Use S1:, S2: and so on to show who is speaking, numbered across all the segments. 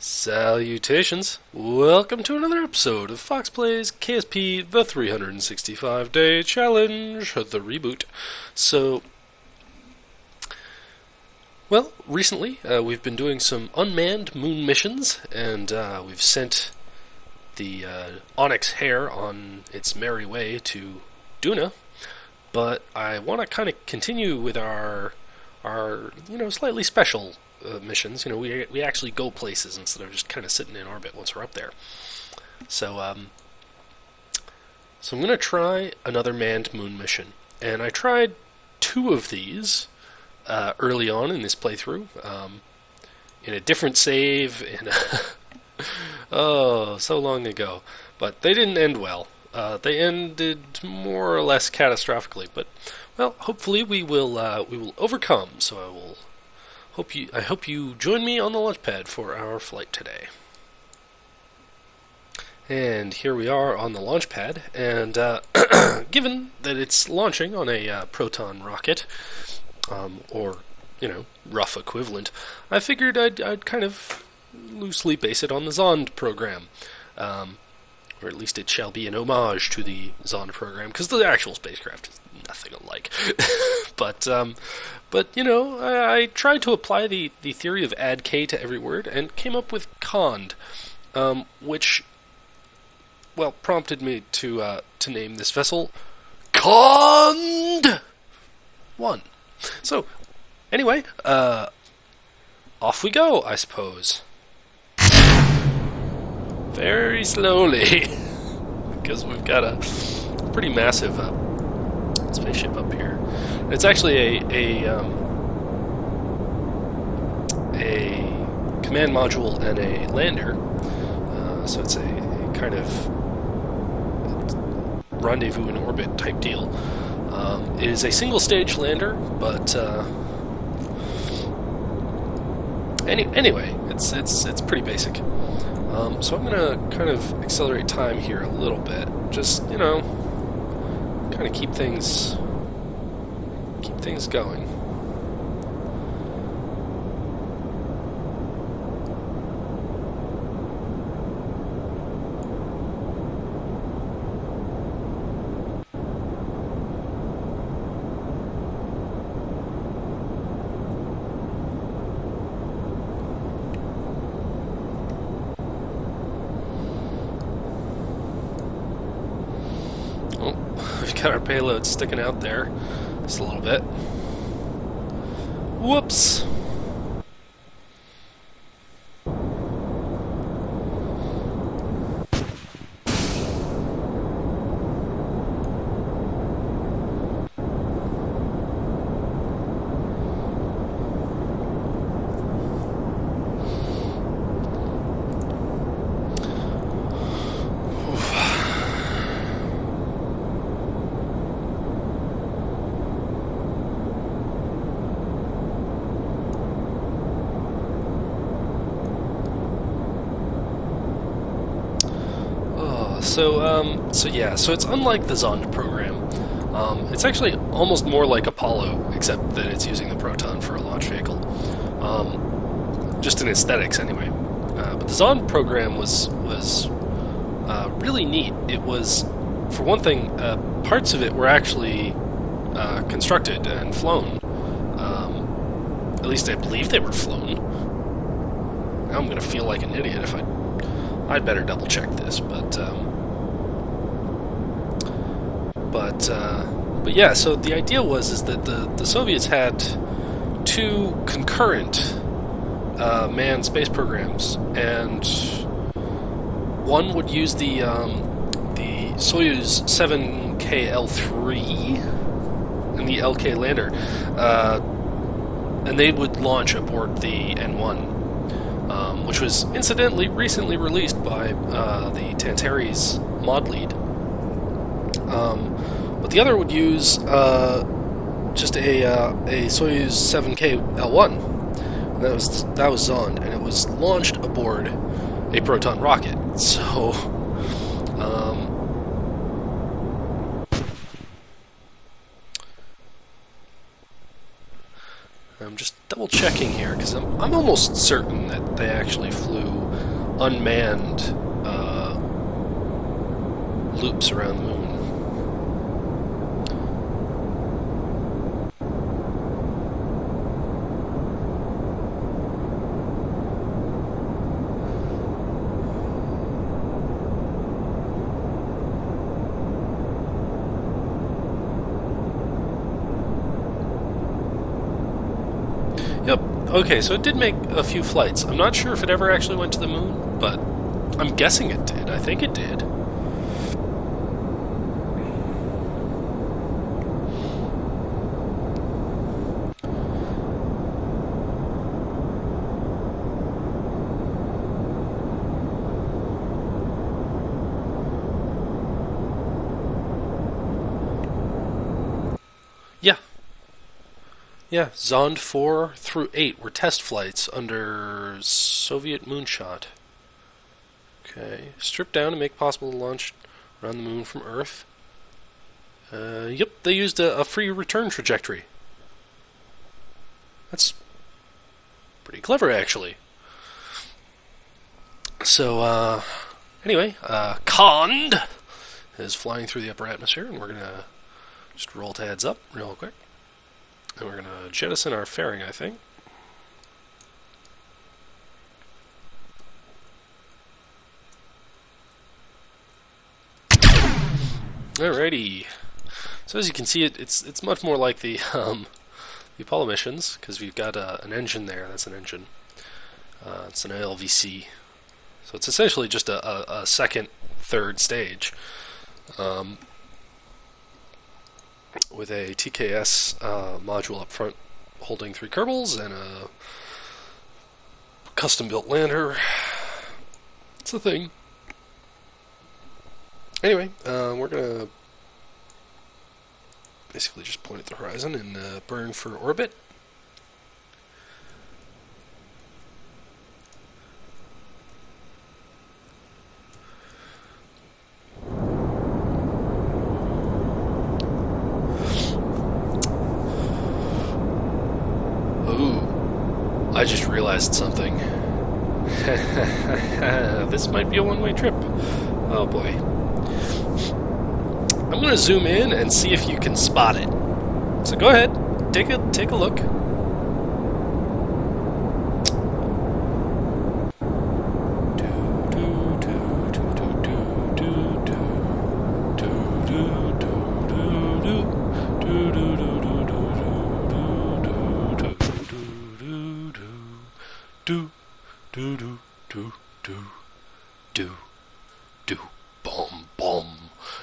S1: Salutations! Welcome to another episode of Foxx Plays KSP, the 365-day challenge, the reboot. Recently we've been doing some unmanned moon missions, and we've sent the Onyx Hare on its merry way to Duna, but I want to kind of continue with our slightly special missions. We actually go places instead of just kind of sitting in orbit once we're up there. So I'm going to try another manned moon mission, and I tried two of these early on in this playthrough, in a different save, so long ago, but they didn't end well. They ended more or less catastrophically, but hopefully we will overcome. So I hope you join me on the launch pad for our flight today. And here we are on the launch pad, and given that it's launching on a proton rocket, or rough equivalent, I figured I'd kind of loosely base it on the Zond program, or at least it shall be an homage to the Zond program, because the actual spacecraft is nothing alike. But I tried to apply the theory of add K to every word, and came up with cond, which prompted me to name this vessel Cond 1. So, anyway, off we go, I suppose. Very slowly, because we've got a pretty massive spaceship up here. It's actually a command module and a lander, so it's a kind of rendezvous in orbit type deal. It is a single-stage lander, but anyway, it's pretty basic. So I'm gonna kind of accelerate time here a little bit, just kind of keep things going. We've got our payload sticking out there just a little bit. Whoops! So it's unlike the Zond program. It's actually almost more like Apollo, except that it's using the Proton for a launch vehicle. Just in aesthetics, anyway. But the Zond program was really neat. It was, for one thing, parts of it were actually constructed and flown. At least I believe they were flown. Now I'm going to feel like an idiot if I'd better double check this, but yeah, so the idea is that the Soviets had two concurrent manned space programs, and one would use the Soyuz 7KL3 and the LK lander, and they would launch aboard the N1, which was incidentally recently released by the Tantares Mod lead. But the other would use just a Soyuz 7KL1, and that was Zond, and it was launched aboard a Proton rocket. So, I'm just double checking here because I'm almost certain that they actually flew unmanned loops around the moon. Yep. Okay, so it did make a few flights. I'm not sure if it ever actually went to the moon, but I'm guessing it did. I think it did. Yeah. Yeah, Zond 4 through 8 were test flights under Soviet moonshot. Okay, strip down to make possible the launch around the moon from Earth. Yep, they used a free return trajectory. That's pretty clever, actually. So, anyway, Cond is flying through the upper atmosphere, and we're going to just roll to heads up real quick. And we're going to jettison our fairing, I think. Alrighty. So as you can see, it's much more like the Apollo missions, because we've got an engine there. That's an engine. It's an ALVC. So it's essentially just a second, third stage. With a TKS module up front holding 3 Kerbals and a custom-built lander. It's a thing. Anyway, we're going to basically just point at the horizon and burn for orbit. I just realized something. This might be a one-way trip. Oh boy. I'm going to zoom in and see if you can spot it. So go ahead, take a look.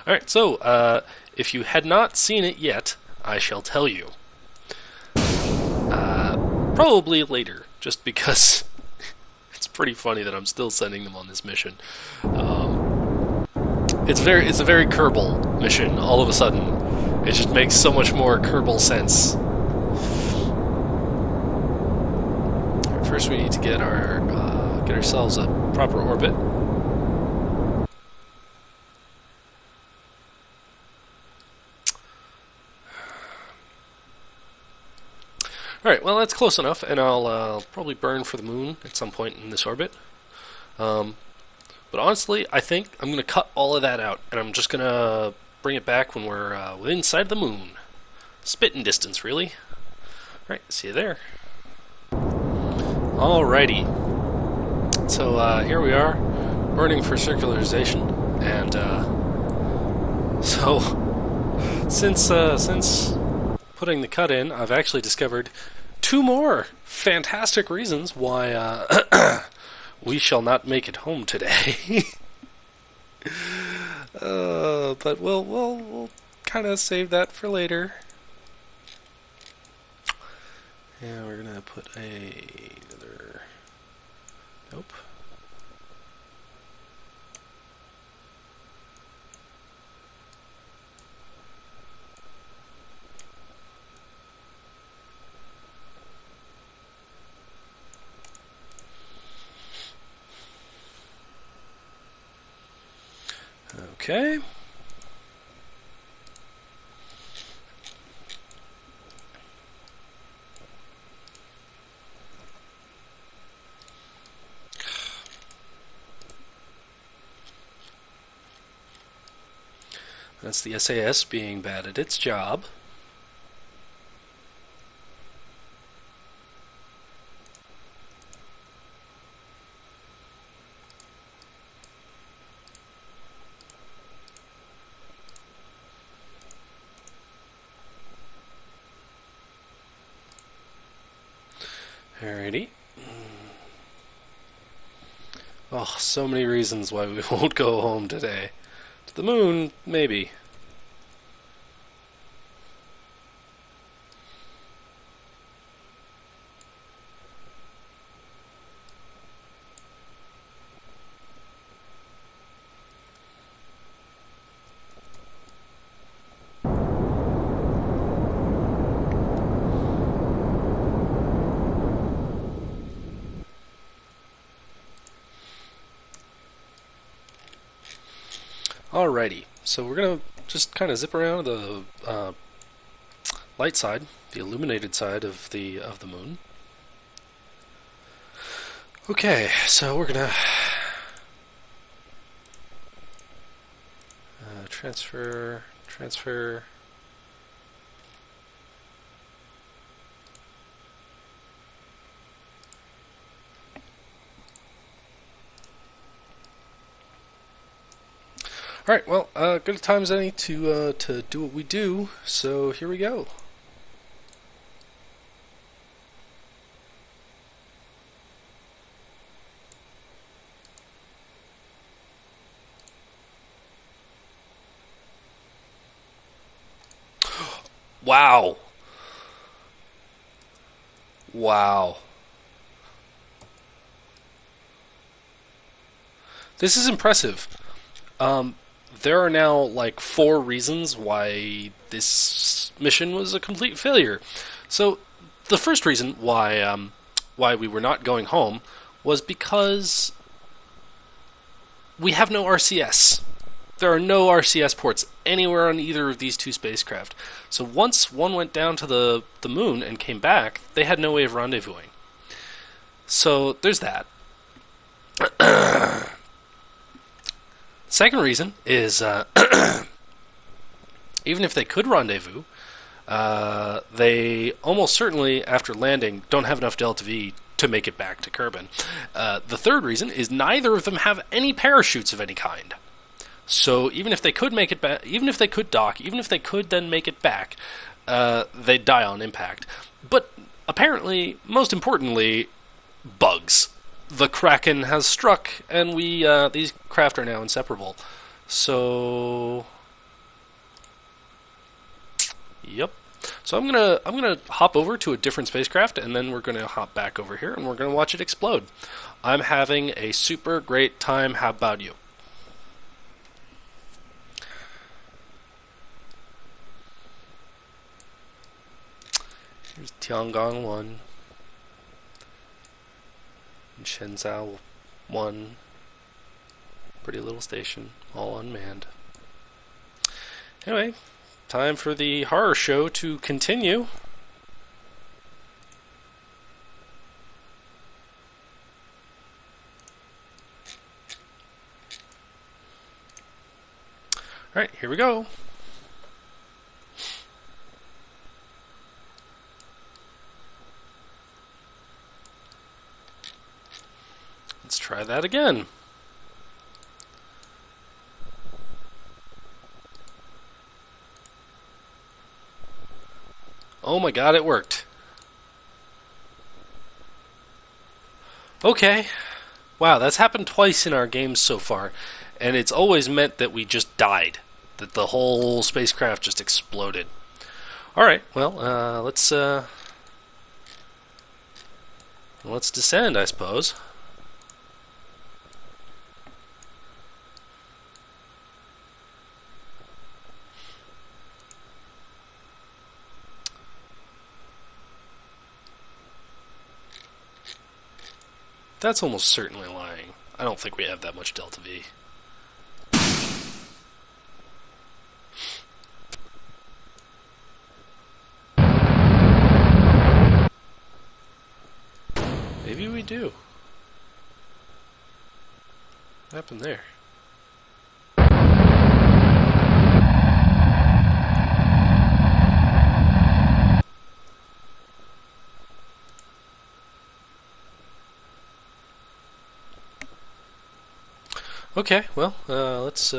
S1: Alright, so, if you had not seen it yet, I shall tell you. Probably later, just because it's pretty funny that I'm still sending them on this mission. It's a very Kerbal mission, all of a sudden. It just makes so much more Kerbal sense. First we need to get ourselves a proper orbit. Alright, well that's close enough, and I'll probably burn for the moon at some point in this orbit. But honestly, I think I'm going to cut all of that out, and I'm just going to bring it back when we're within sight of the moon. Spitting distance, really. Alright, see you there. Alrighty. So here we are, burning for circularization, and so since putting the cut in, I've actually discovered 2 more fantastic reasons why we shall not make it home today. But we'll kind of save that for later. Yeah, we're gonna put another. Nope. Okay. That's the SAS being bad at its job. Alrighty. Oh, so many reasons why we won't go home today. To the moon, maybe. Alrighty, so we're gonna just kind of zip around the light side, the illuminated side of the moon. Okay, so we're gonna transfer. All right, well, good a time as any to do what we do. So here we go. Wow. Wow. This is impressive. There are now like 4 reasons why this mission was a complete failure. So the first reason why we were not going home was because we have no RCS. There are no RCS ports anywhere on either of these 2 spacecraft. So once one went down to the moon and came back, they had no way of rendezvousing. So there's that. Second reason is even if they could rendezvous, they almost certainly, after landing, don't have enough delta V to make it back to Kerbin. The third reason is neither of them have any parachutes of any kind. So even if they could make it back, even if they could dock, even if they could then make it back, they'd die on impact. But apparently, most importantly, bugs. The Kraken has struck, and these craft are now inseparable. So, yep. So I'm gonna hop over to a different spacecraft, and then we're gonna hop back over here, and we're gonna watch it explode. I'm having a super great time. How about you? Here's Tiangong 1. And Shenzhou 1. Pretty little station, all unmanned. Anyway, time for the horror show to continue. Alright, here we go. Let's try that again. Oh my god, it worked. Okay. Wow, that's happened twice in our games so far, and it's always meant that we just died. That the whole spacecraft just exploded. Alright, well, let's descend, I suppose. That's almost certainly lying. I don't think we have that much delta V. Maybe we do. What happened there? Okay, well, let's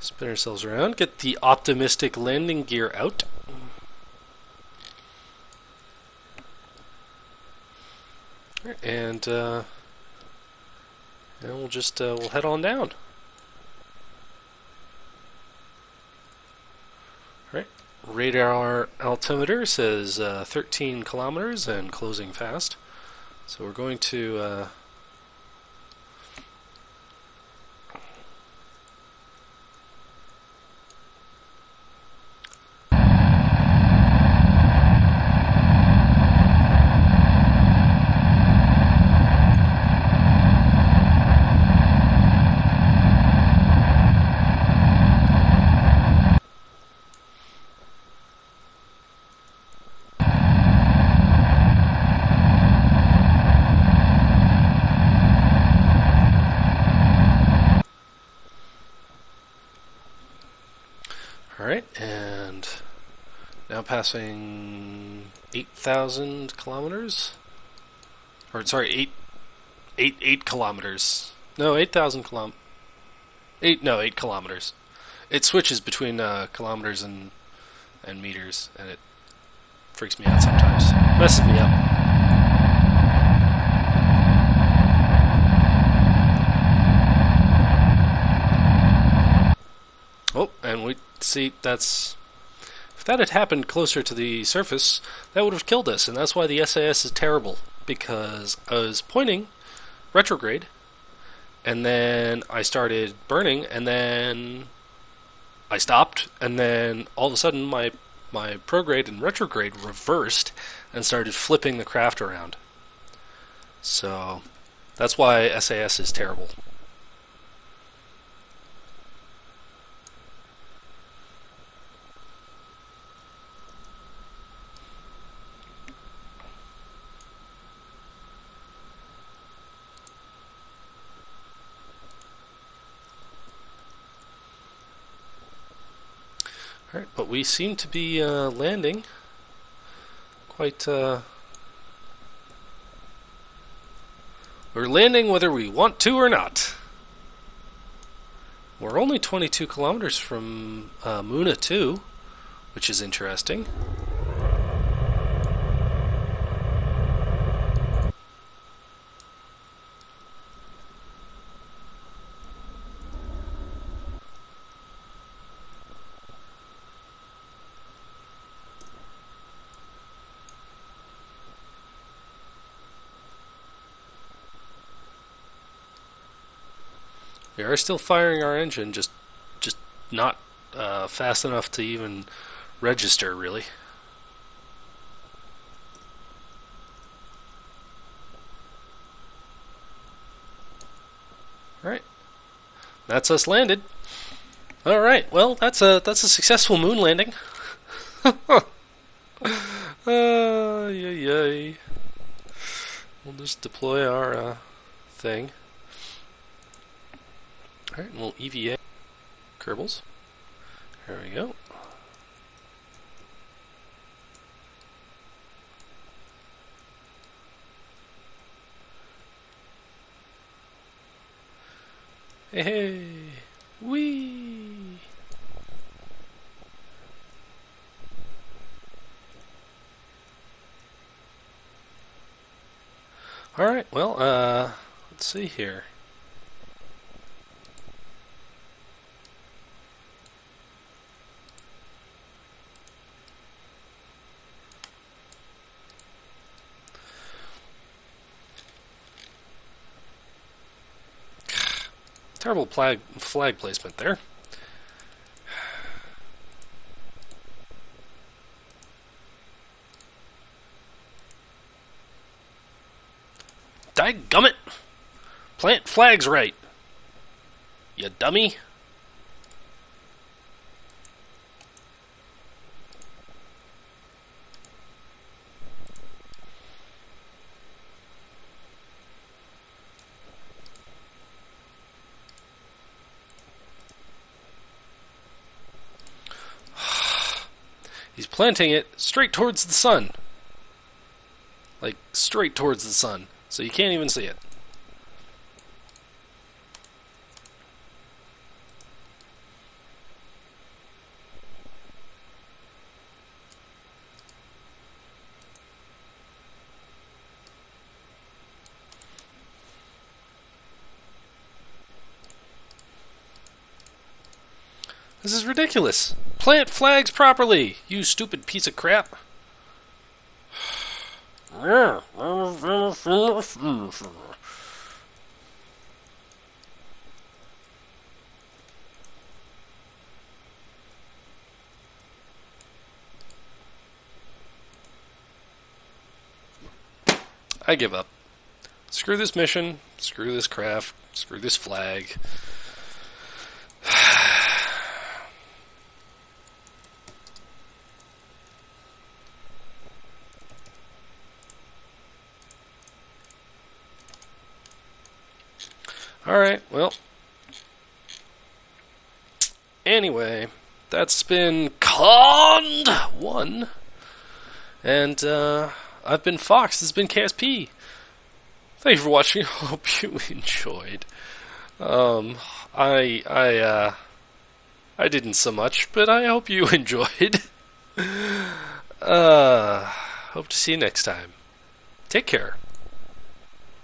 S1: spin ourselves around, get the optimistic landing gear out. And we'll just we'll head on down. Right. Radar altimeter says 13 kilometers and closing fast. So we're going to Alright, and now passing 8,000 kilometers. Or, sorry, 8 kilometers. No, 8,000 kilometers. 8 kilometers. It switches between kilometers and meters, and it freaks me out sometimes. Messes me up. Oh, and we see that's... If that had happened closer to the surface, that would have killed us, and that's why the SAS is terrible. Because I was pointing retrograde, and then I started burning, and then I stopped, and then all of a sudden my prograde and retrograde reversed and started flipping the craft around. So that's why SAS is terrible. Alright, but we seem to be landing quite... We're landing whether we want to or not. We're only 22 kilometers from Muna 2, which is interesting. We are still firing our engine, just not fast enough to even register, really. Alright. That's us landed. Alright, well, that's a successful moon landing. Yay. We'll just deploy our thing. Alright, and we'll EVA Kerbals. There we go. Hey, wee. Alright, well, let's see here. Terrible flag placement there. Dadgummit! Plant flags right, you dummy. He's planting it straight towards the sun. Like, straight towards the sun. So you can't even see it. This is ridiculous. Plant flags properly, you stupid piece of crap. I give up. Screw this mission, screw this craft, screw this flag. Alright, well. Anyway, that's been Con 1. And, I've been Fox, this has been KSP. Thank you for watching, hope you enjoyed. I didn't so much, but I hope you enjoyed. Hope to see you next time. Take care.